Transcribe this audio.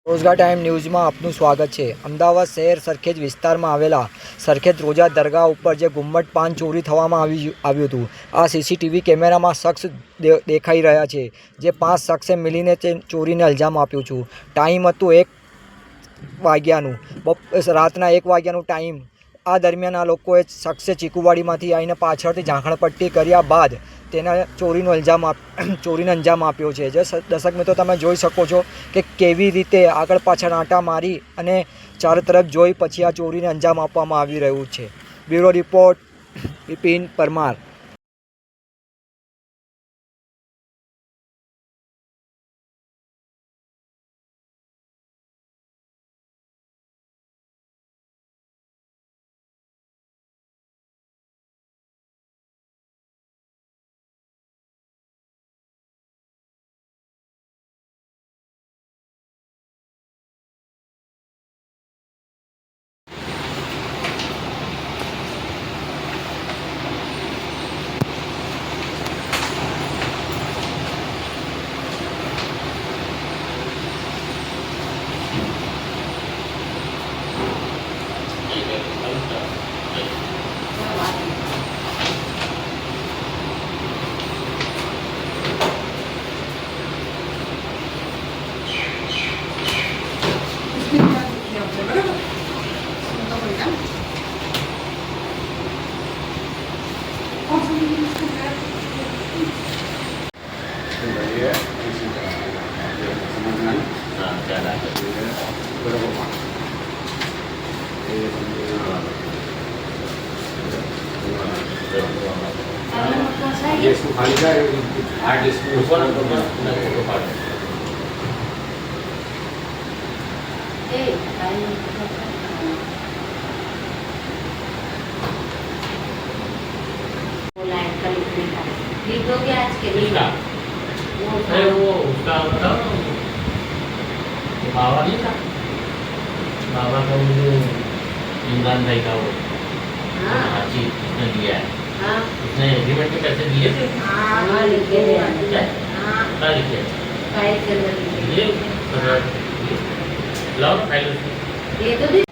રોજગાર ટાઈમ ન્યૂઝમાં આપનું સ્વાગત છે। અમદાવાદ શહેર સરખેજ વિસ્તારમાં આવેલા સરખેજ રોજા દરગાહ ઉપર જે ગુમ્મટ પાન ચોરી થવામાં આવ્યું હતું। આ સીસીટીવી કેમેરામાં શખ્સ દેખાઈ રહ્યા છે, જે 5 શખ્સે મળીને તે ચોરીને અંજામ આપ્યું છે। ટાઈમ હતું 1 વાગ્યાનું, રાતના 1 વાગ્યાનું ટાઈમ। આ દરમિયાન આ લોકોએ શખ્સે ચીકુવાડીમાંથી આવીને પાછળથી ઝાંખણપટ્ટી કર્યા બાદ તેના ચોરીનો અંજામ આપ્યો છે। જે દર્શક મિત્રો તમે જોઈ શકો છો કે કેવી રીતે આગળ પાછળ આંટા મારી અને ચારે તરફ જોઈ પછી આ ચોરીને અંજામ આપવામાં આવી રહ્યું છે। Bureau report Vipin Parmar. ये इसको खाली का हार्ड डिस्क ऊपर ना फोटो पार्ट ए वो लाइन का लिखने का लिख दोगे आज के लिए का वो उसका बताओ बाबा नहीं था बाबा का वो इमरान भाई का वो हाँ जी उसने दिया है। हाँ उसने एग्रीमेंट में पैसे दिए थे। हाँ लिखे थे। क्या लिखे? फाइल के अंदर लिखे। ये लाओ फाइल ये तो दी